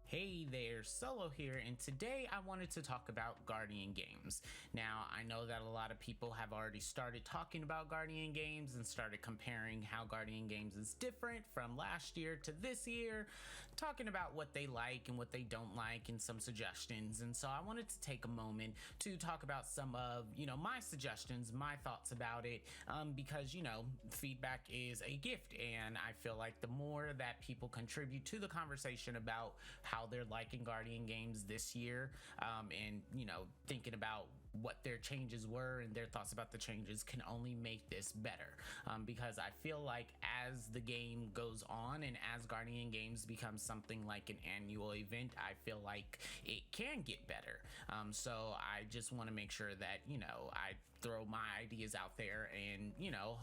Hey there, Solo here, and today I wanted to talk about Guardian games. Now, I know that a lot of people have already started talking about Guardian games and started comparing how Guardian games is different from last year to this year, talking about what they like and what they don't like and some suggestions. And so I wanted to take a moment to talk about some of, my suggestions, my thoughts about it, because, feedback is a gift, and I feel like the more that people contribute to the conversation about how they're liking Guardian games this year, and thinking about what their changes were and their thoughts about the changes can only make this better, because I feel like as the game goes on and as Guardian games become something like an annual event, I feel like it can get better. So I just want to make sure that I throw my ideas out there, and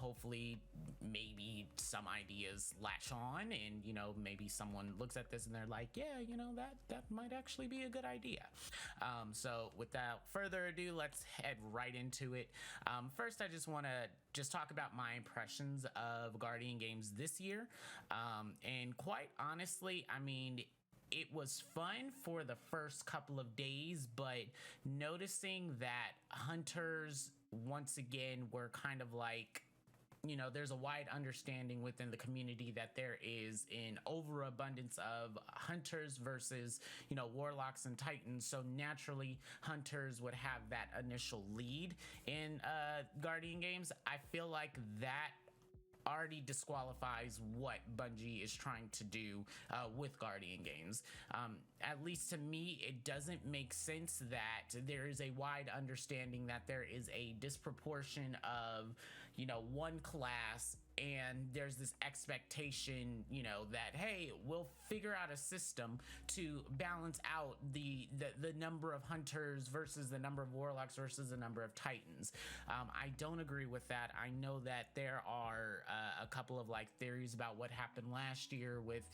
hopefully maybe some ideas latch on, and maybe someone looks at this and they're like, yeah, that might actually be a good idea. So without further ado, let's head right into it. First, I just want to talk about my impressions of Guardian games this year. And quite honestly, I mean, it was fun for the first couple of days, but noticing that hunters once again were kind of like, there's a wide understanding within the community that there is an overabundance of hunters versus, warlocks and titans. So naturally, hunters would have that initial lead in Guardian games. I feel like that already disqualifies what Bungie is trying to do with Guardian games. At least to me, it doesn't make sense that there is a wide understanding that there is a disproportion of, one class, and there's this expectation, that, hey, we'll figure out a system to balance out the number of hunters versus the number of warlocks versus the number of titans. I don't agree with that. I know that there are a couple of theories about what happened last year with,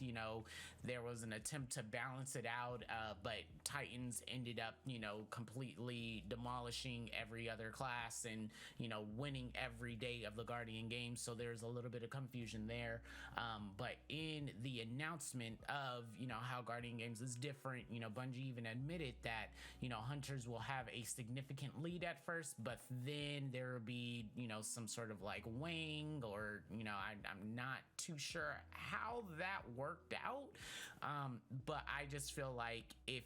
there was an attempt to balance it out, but titans ended up, completely demolishing every other class and, winning every day of the Guardian game. So there's a little bit of confusion there, but in the announcement of how Guardian games is different, Bungie even admitted that hunters will have a significant lead at first, but then there will be some sort of wing, or I'm not too sure how that worked out, but I just feel like if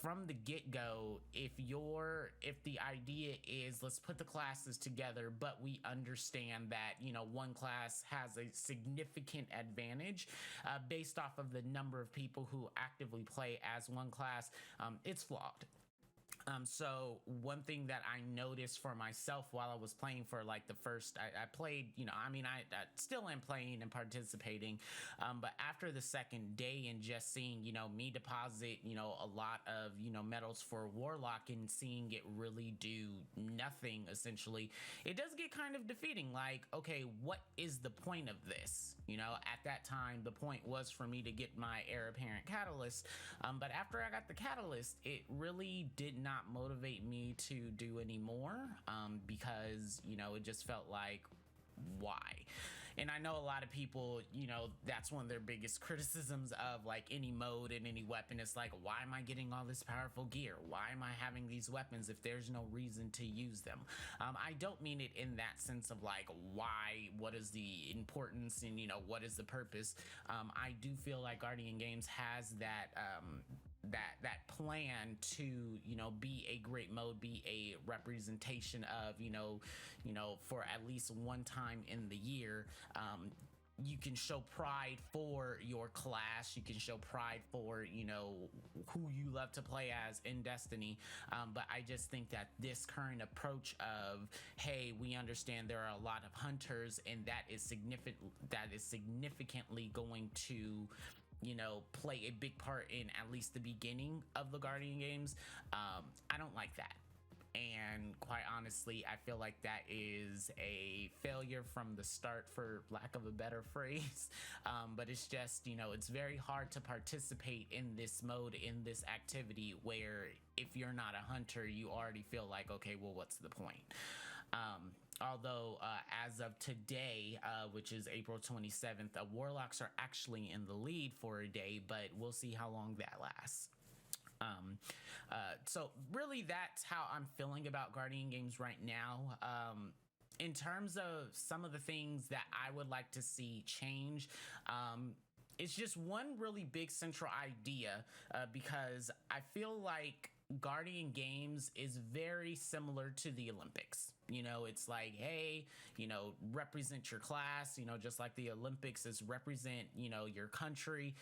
from the get-go, if the idea is let's put the classes together, but we understand that one class has a significant advantage based off of the number of people who actively play as one class, it's flawed. So one thing that I noticed for myself while I was playing for the first, I played, I still am playing and participating, but after the second day and just seeing, me deposit, a lot of, medals for Warlock and seeing it really do nothing, essentially, it does get kind of defeating. Okay, what is the point of this? At that time, the point was for me to get my heir apparent catalyst, but after I got the catalyst, it really did not motivate me to do any more, because it just felt like, why? And I know a lot of people, that's one of their biggest criticisms of any mode and any weapon. It's why am I getting all this powerful gear? Why am I having these weapons if there's no reason to use them? I don't mean it in that sense of why, what is the importance, and what is the purpose. I do feel like Guardian games has that that plan to be a great mode, be a representation of for at least one time in the year, you can show pride for your class, you can show pride for who you love to play as in Destiny, but I just think that this current approach of, hey, we understand there are a lot of hunters, and that is significantly going to play a big part in at least the beginning of the Guardian games. I don't like that. And quite honestly, I feel like that is a failure from the start, for lack of a better phrase. But it's just, it's very hard to participate in this mode, in this activity, where if you're not a hunter, you already feel like, okay, well, what's the point? Although, as of today, which is April 27th, Warlocks are actually in the lead for a day, but we'll see how long that lasts. So really, that's how I'm feeling about Guardian games right now. In terms of some of the things that I would like to see change, it's just one really big central idea, because I feel like Guardian Games is very similar to the Olympics. It's like, hey, represent your class, just like the Olympics is represent, your country,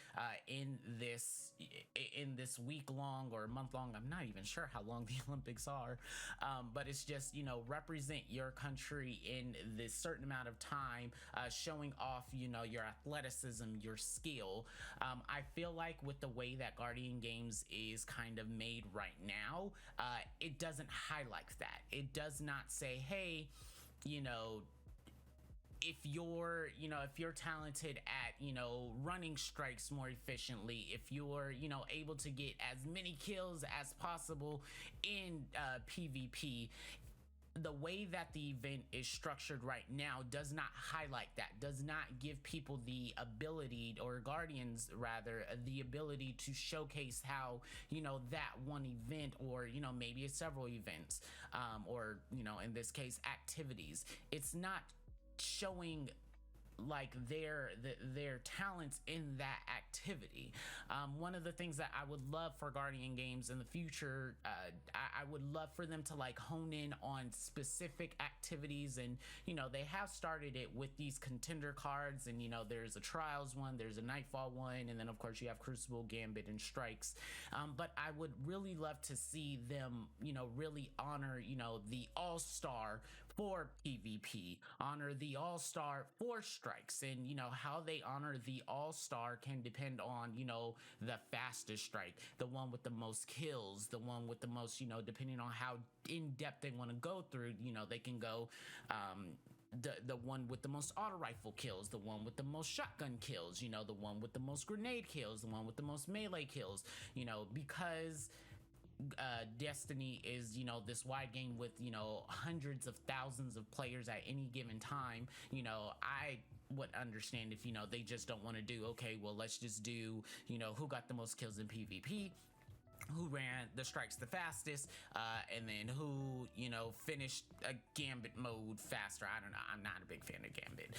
in this week long or month long. I'm not even sure how long the Olympics are, but it's just, represent your country in this certain amount of time, showing off, your athleticism, your skill. I feel like with the way that Guardian Games is kind of made right now, it doesn't highlight that. It does not say, hey, if you're talented at running strikes more efficiently, if you're able to get as many kills as possible in PvP, the way that the event is structured right now does not highlight that, does not give people the ability, or guardians rather, the ability to showcase how that one event, or maybe it's several events, or in this case activities, it's not showing like their talents in that activity. One of the things that I would love for Guardian Games in the future, I would love for them to like hone in on specific activities, and they have started it with these contender cards, and there's a trials one, there's a nightfall one, and then of course you have Crucible, Gambit, and Strikes. But I would really love to see them really honor the all-star for PvP, honor the all-star for strikes, and how they honor the all-star can depend on the fastest strike, the one with the most kills, the one with the most, depending on how in depth they want to go through, they can go the one with the most auto rifle kills, the one with the most shotgun kills, the one with the most grenade kills, the one with the most melee kills, because Destiny is this wide game with hundreds of thousands of players at any given time. I would understand if they just don't want to do, okay, well, let's just do who got the most kills in PvP, who ran the strikes the fastest, and then who finished a Gambit mode faster. I don't know, I'm not a big fan of Gambit,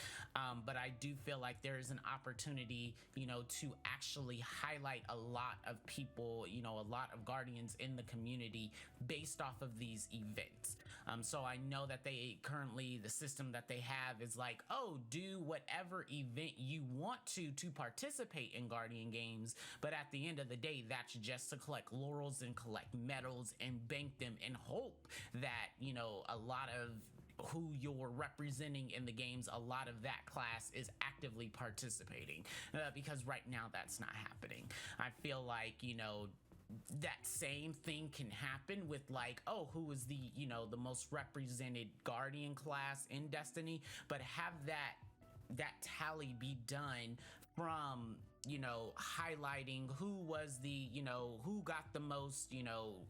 but I do feel like there is an opportunity to actually highlight a lot of people, a lot of guardians in the community based off of these events. So I know that they currently, the system that they have is like, oh, do whatever event you want to participate in Guardian Games, but at the end of the day, that's just to collect laurels and collect medals and bank them and hope that a lot of who you're representing in the games, a lot of that class is actively participating, because right now that's not happening. I feel like that same thing can happen with like, oh, who is the the most represented guardian class in Destiny, but have that tally be done from highlighting who was the who got the most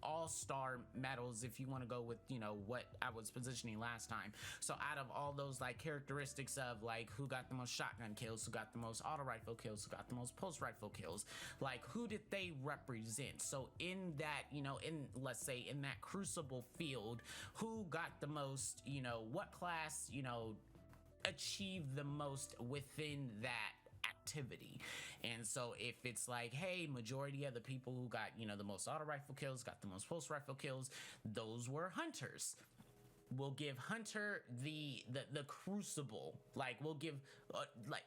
all-star medals, if you want to go with what I was positioning last time. So out of all those like characteristics of like who got the most shotgun kills, who got the most auto rifle kills, who got the most pulse rifle kills, like who did they represent? So in that in, let's say, in that Crucible field, who got the most, what class achieved the most within that activity. And so if it's like, hey, majority of the people who got the most auto rifle kills, got the most pulse rifle kills, those were hunters. We'll give Hunter the Crucible, like we'll give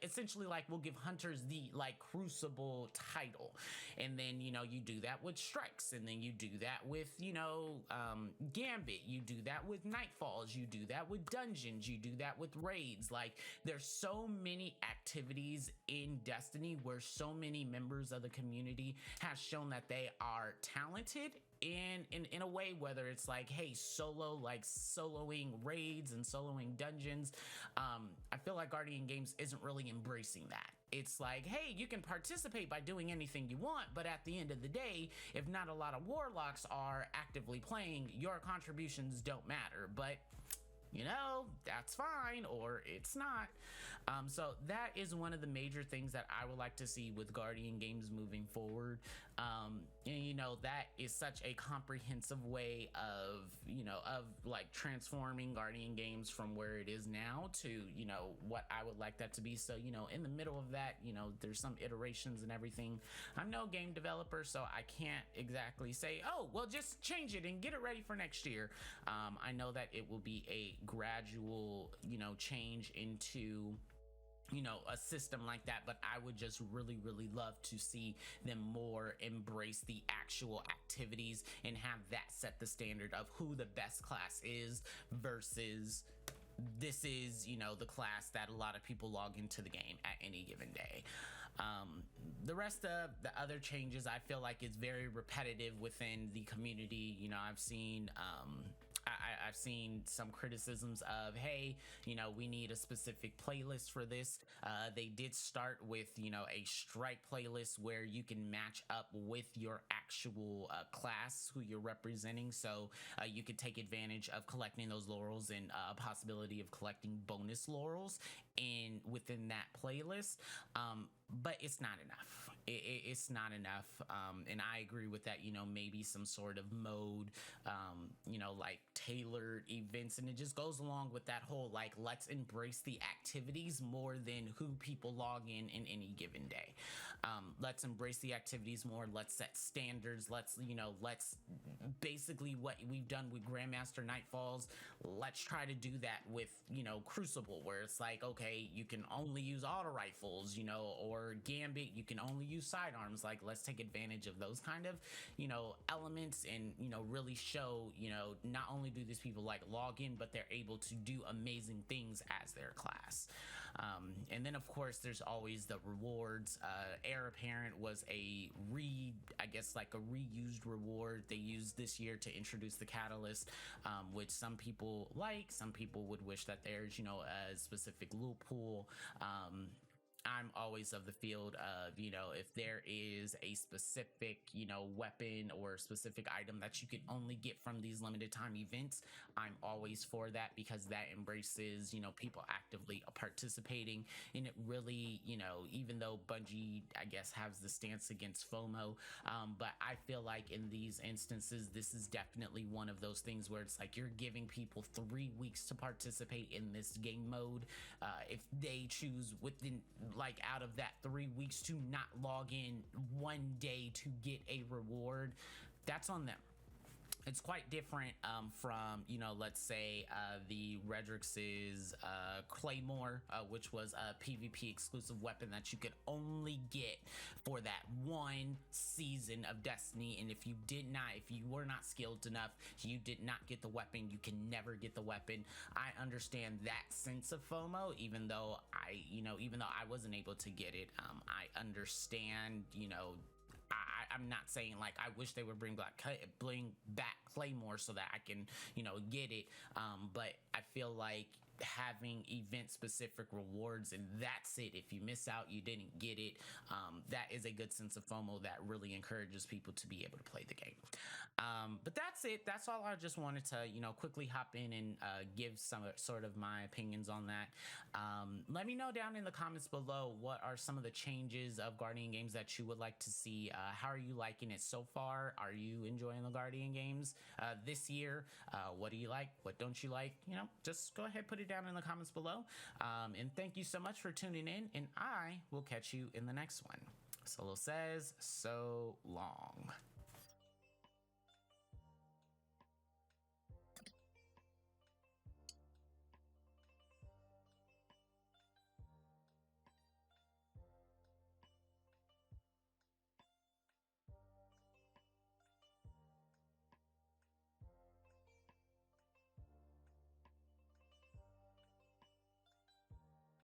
essentially like we'll give Hunters the like Crucible title. And then you do that with Strikes, and then you do that with Gambit, you do that with Nightfalls, you do that with Dungeons, you do that with Raids. Like there's so many activities in Destiny where so many members of the community have shown that they are talented in a way, whether it's like, hey, soloing raids and soloing dungeons. I feel like Guardian Games isn't really embracing that. It's like, hey, you can participate by doing anything you want, but at the end of the day, if not a lot of Warlocks are actively playing, your contributions don't matter. But that's fine, or it's not. So that is one of the major things that I would like to see with Guardian games moving forward. And that is such a comprehensive way of like transforming Guardian games from where it is now to what I would like that to be. So in the middle of that, there's some iterations and everything. I'm no game developer, so I can't exactly say, oh well, just change it and get it ready for next year. I know that it will be a gradual change into a system like that, but I would just really love to see them more embrace the actual activities and have that set the standard of who the best class is versus this is the class that a lot of people log into the game at any given day. The rest of the other changes I feel like is very repetitive within the community. I've seen I've seen some criticisms of, hey, we need a specific playlist for this. They did start with, a strike playlist where you can match up with your actual class, who you're representing. So you could take advantage of collecting those laurels and a possibility of collecting bonus laurels within that playlist. But it's not enough. It's not enough. And I agree with that, maybe some sort of mode, like tailored events. And it just goes along with that whole, like, let's embrace the activities more than who people log in any given day. Let's embrace the activities more. Let's set standards. Let's basically what we've done with Grandmaster Nightfalls. Let's try to do that with, Crucible, where it's like, okay, you can only use auto rifles, or Gambit, you can only use sidearms. Like, let's take advantage of those kind of, elements and, really show, not only do these people like log in, but they're able to do amazing things as their class. And then of course there's always the rewards. Heir Apparent was a reused reward they used this year to introduce the Catalyst, which some people like. Some people would wish that there's a specific loot pool. I'm always of the field of, if there is a specific, weapon or specific item that you can only get from these limited time events, I'm always for that, because that embraces, people actively participating. And it really, even though Bungie, I guess, has the stance against FOMO, but I feel like in these instances, this is definitely one of those things where it's like you're giving people 3 weeks to participate in this game mode. If they choose within, like, out of that 3 weeks to not log in one day to get a reward, that's on them. It's quite different from, let's say the Redrix's Claymore, which was a PvP exclusive weapon that you could only get for that one season of Destiny. And if you were not skilled enough, you did not get the weapon, you can never get the weapon. I understand that sense of FOMO, even though I wasn't able to get it. I understand, I'm not saying like I wish they would bring back Claymore so that I can, get it. But I feel like having event specific rewards, and that's it. If you miss out, you didn't get it. That is a good sense of FOMO that really encourages people to be able to play the game. But that's it. That's all I just wanted to, quickly hop in and give some sort of my opinions on that. Let me know down in the comments below, what are some of the changes of Guardian games that you would like to see? How are you liking it so far? Are you enjoying the Guardian games this year? What do you like? What don't you like? Just go ahead, put it down in the comments below. And thank you so much for tuning in, and I will catch you in the next one. Solo says, so long.